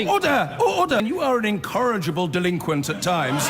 Order! Order! You are an incorrigible delinquent at times.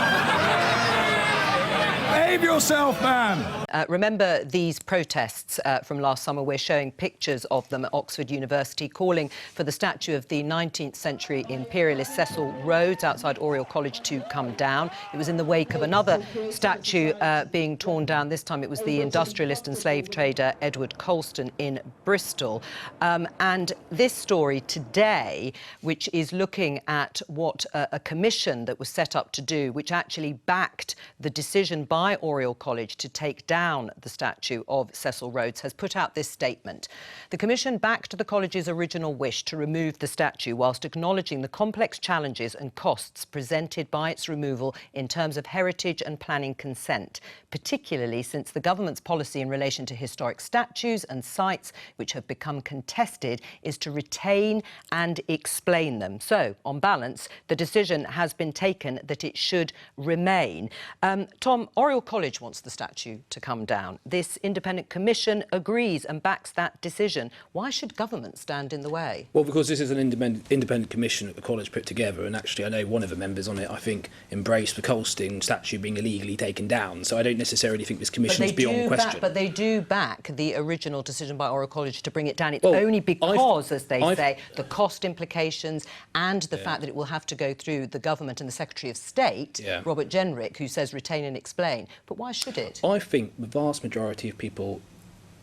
Behave yourself, man! Remember these protests from last summer? We're showing pictures of them at Oxford University, calling for the statue of the 19th century imperialist Cecil Rhodes outside Oriel College to come down. It was in the wake of another statue being torn down. This time it was the industrialist and slave trader Edward Colston in Bristol. And this story today, which is looking at what a commission that was set up to do, which actually backed the decision by Oriel College to take down the statue of Cecil Rhodes, has put out this statement. The Commission backed the college's original wish to remove the statue whilst acknowledging the complex challenges and costs presented by its removal in terms of heritage and planning consent, particularly since the government's policy in relation to historic statues and sites which have become contested is to retain and explain them. So, on balance, the decision has been taken that it should remain. Tom, Oriel College wants the statue to come down. This independent commission agrees and backs that decision. Why should government stand in the way? Well, because this is an independent commission that the college put together, and actually I know one of the members on it, I think, embraced the Colston statue being illegally taken down. So I don't necessarily think this commission is beyond question. But they do back the original decision by Oriel College to bring it down. It's only because, as they say, the cost implications and the fact that it will have to go through the government and the Secretary of State, Robert Jenrick, who says retain and explain. But why should it? I think the vast majority of people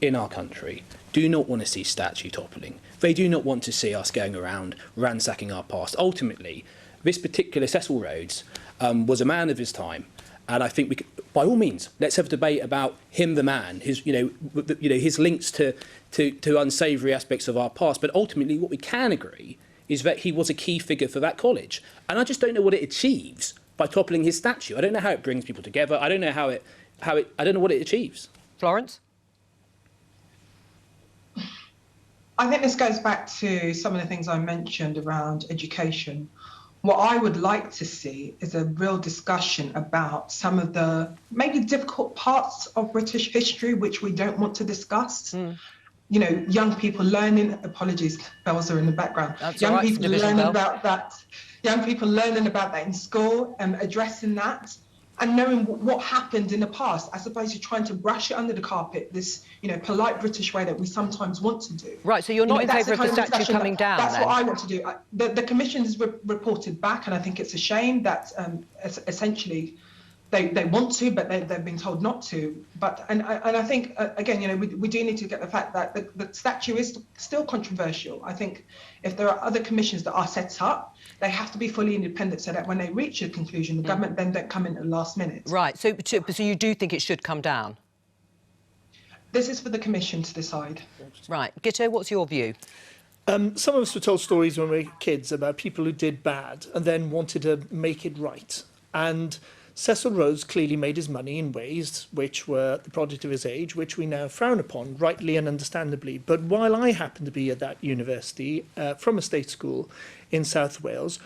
in our country do not want to see statue toppling. They do not want to see us going around ransacking our past. Ultimately, this particular Cecil Rhodes was a man of his time, and I think we could, by all means, let's have a debate about him, the man, his, his links to unsavoury aspects of our past. But ultimately, what we can agree is that he was a key figure for that college, and I just don't know what it achieves by toppling his statue. I don't know how it brings people together. I don't know I don't know what it achieves. Florence? I think this goes back to some of the things I mentioned around education. What I would like to see is a real discussion about some of the maybe difficult parts of British history which we don't want to discuss. You know, young people learning, apologies, bells are in the background. That's young all right, people learning about that. Young people learning about that in school and addressing that and knowing what happened in the past, as opposed to trying to brush it under the carpet, this, polite British way that we sometimes want to do. Right, so you're not in favour of the statue coming down, That's then? what I want to do. The Commission has reported back, and I think it's a shame that essentially they want to, but they've been told not to. But and I think again, we do need to get the fact that the statue is still controversial. I think if there are other commissions that are set up, they have to be fully independent, so that when they reach a conclusion, the government then don't come in at the last minute. Right. So you do think it should come down? This is for the Commission to decide. Right. Gitto, what's your view? Some of us were told stories when we were kids about people who did bad and then wanted to make it right. And Cecil Rhodes clearly made his money in ways which were the product of his age, which we now frown upon, rightly and understandably. But while I happened to be at that university, from a state school in South Wales,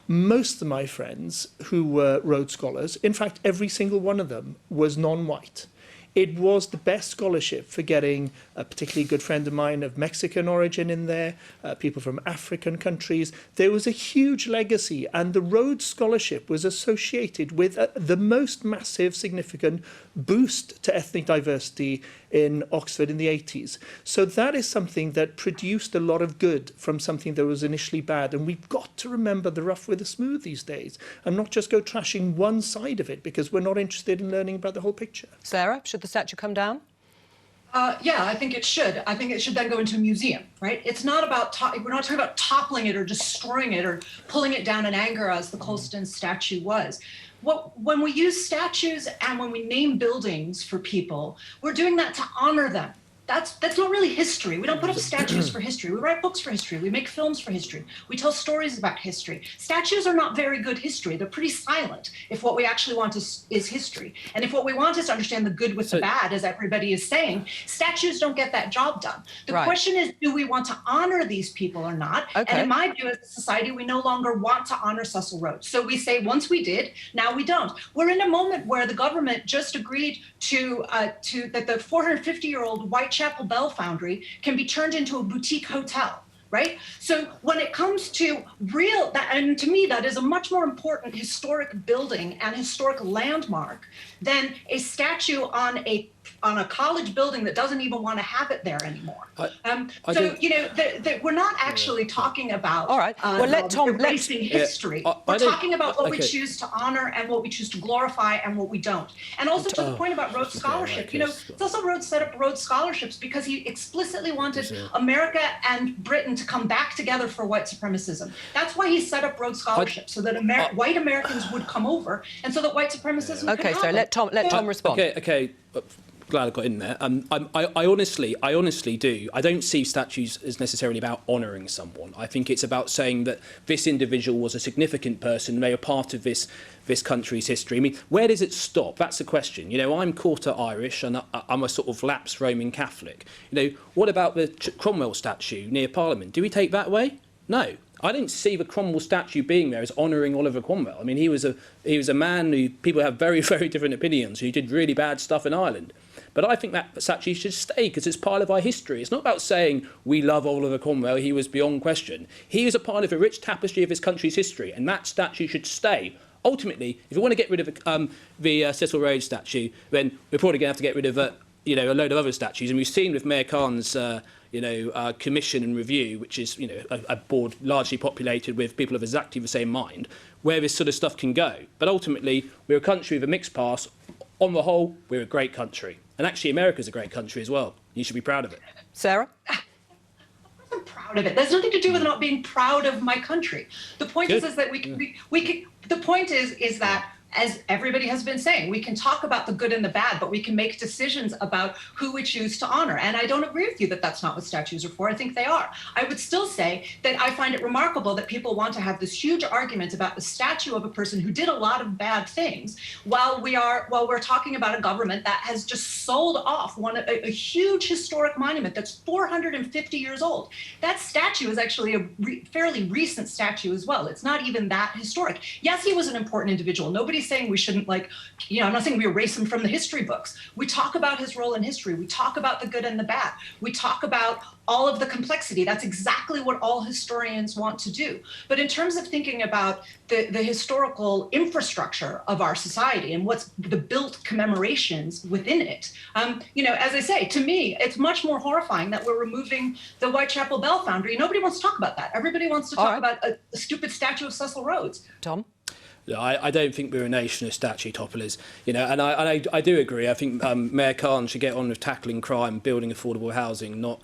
most of my friends who were Rhodes Scholars, in fact, every single one of them was non-white. It was the best scholarship for getting a particularly good friend of mine of Mexican origin in there, people from African countries. There was a huge legacy, and the Rhodes Scholarship was associated with the most massive, significant boost to ethnic diversity in Oxford in the 80s. So that is something that produced a lot of good from something that was initially bad. And we've got to remember the rough with the smooth these days and not just go trashing one side of it because we're not interested in learning about the whole picture. Sarah, should the statue come down? Yeah, I think it should. I think it should then go into a museum, right? It's not about, we're not talking about toppling it or destroying it or pulling it down in anger as the Colston statue was. When we use statues and when we name buildings for people, we're doing that to honor them. That's not really history. We don't put up statues for history. We write books for history. We make films for history. We tell stories about history. Statues are not very good history. They're pretty silent if what we actually want is history. And if what we want is to understand the good with the bad, as everybody is saying, statues don't get that job done. The question is, do we want to honor these people or not? Okay. And in my view, as a society, we no longer want to honor Cecil Rhodes. So we say, once we did, now we don't. We're in a moment where the government just agreed to that the 450-year-old Whitechapel Bell Foundry can be turned into a boutique hotel. right? So when it comes to and to me, that is a much more important historic building and historic landmark than a statue on a college building that doesn't even want to have it there anymore. We're not actually talking about all right. Well, let Tom erasing history. We're talking about what we choose to honor and what we choose to glorify and what we don't. And also to the point about Rhodes Scholarship, Cecil Rhodes set up Rhodes Scholarships because he explicitly wanted America and Britain to come back together for white supremacism. That's why he set up Rhodes Scholarship, so that white Americans would come over and so that white supremacism could happen. So let Tom respond. Okay. Glad I got in there. I honestly do. I don't see statues as necessarily about honouring someone. I think it's about saying that this individual was a significant person, they were part of this country's history. I mean, where does it stop? That's the question. I'm quarter Irish and I'm a sort of lapsed Roman Catholic. What about the Cromwell statue near Parliament? Do we take that way? No. I didn't see the Cromwell statue being there as honouring Oliver Cromwell. I mean, he was a man who people have very, very different opinions, who did really bad stuff in Ireland. But I think that statue should stay because it's part of our history. It's not about saying we love Oliver Cromwell, he was beyond question. He is a part of a rich tapestry of his country's history, and that statue should stay. Ultimately, if we want to get rid of the Cecil Rhodes statue, then we're probably going to have to get rid of a load of other statues. And we've seen with Mayor Khan's commission and review, which is a board largely populated with people of exactly the same mind, where this sort of stuff can go. But ultimately, we're a country with a mixed past. On the whole, we're a great country. And actually, America's a great country as well. You should be proud of it. Sarah? I'm proud of it. There's nothing to do with not being proud of my country. The point is that we can. The point is that, as everybody has been saying, we can talk about the good and the bad, but we can make decisions about who we choose to honor. And I don't agree with you that that's not what statues are for. I think they are. I would still say that I find it remarkable that people want to have this huge argument about the statue of a person who did a lot of bad things while we're talking about a government that has just sold off a huge historic monument that's 450 years old. That statue is actually a fairly recent statue as well. It's not even that historic. Yes, he was an important individual. Nobody's saying we shouldn't, I'm not saying we erase him from the history books. We talk about his role in history. We talk about the good and the bad. We talk about all of the complexity. That's exactly what all historians want to do. But in terms of thinking about the historical infrastructure of our society and what's the built commemorations within it, as I say, to me, it's much more horrifying that we're removing the Whitechapel Bell Foundry. Nobody wants to talk about that. Everybody wants to talk about a stupid statue of Cecil Rhodes. Tom? I don't think we're a nation of statue topplers, and I do agree. I think Mayor Khan should get on with tackling crime, building affordable housing, not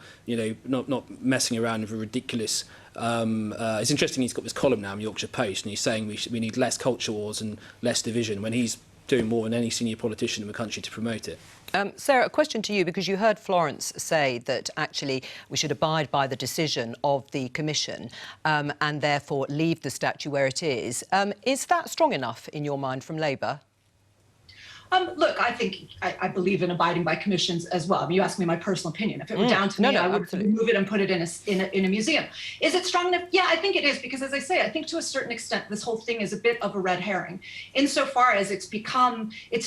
messing around with a ridiculous. It's interesting he's got this column now in Yorkshire Post, and he's saying we need less culture wars and less division when he's doing more than any senior politician in the country to promote it. Sarah, a question to you, because you heard Florence say that actually we should abide by the decision of the Commission and therefore leave the statue where it is. Is that strong enough in your mind from Labour? Look, I think I believe in abiding by commissions as well. I mean, you asked me my personal opinion. If it were down to me, I would remove it and put it in a museum. Is it strong enough? Yeah, I think it is, because as I say, I think to a certain extent this whole thing is a bit of a red herring, insofar as it's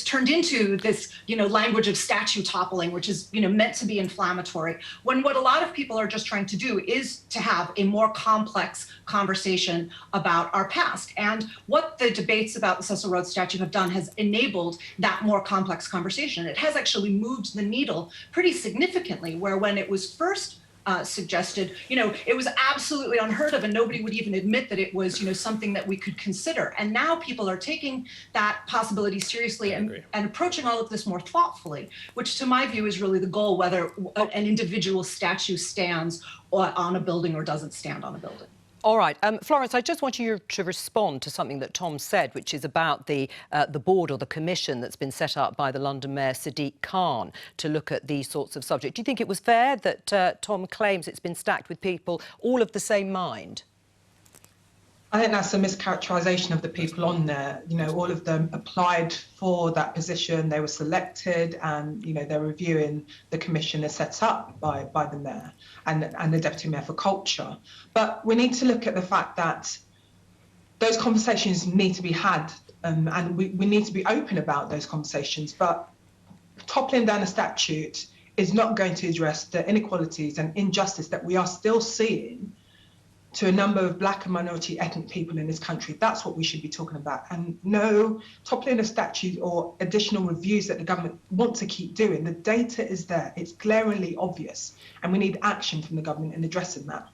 turned into this, language of statue toppling, which is, meant to be inflammatory, when what a lot of people are just trying to do is to have a more complex conversation about our past. And what the debates about the Cecil Rhodes statue have done has enabled that more complex conversation. It has actually moved the needle pretty significantly, where when it was first suggested, it was absolutely unheard of and nobody would even admit that it was, something that we could consider. And now people are taking that possibility seriously and approaching all of this more thoughtfully, which to my view is really the goal, whether an individual statue stands on a building or doesn't stand on a building. All right. Florence, I just want you to respond to something that Tom said, which is about the board or the commission that's been set up by the London Mayor Sadiq Khan to look at these sorts of subjects. Do you think it was fair that Tom claims it's been stacked with people all of the same mind? I think that's a mischaracterisation of the people on there. All of them applied for that position. They were selected, and they're reviewing the commission is set up by the mayor and the deputy mayor for culture. But we need to look at the fact that those conversations need to be had, and we need to be open about those conversations. But toppling down a statute is not going to address the inequalities and injustice that we are still seeing to a number of black and minority ethnic people in this country. That's what we should be talking about. And no toppling of statues or additional reviews that the government want to keep doing. The data is there. It's glaringly obvious. And we need action from the government in addressing that.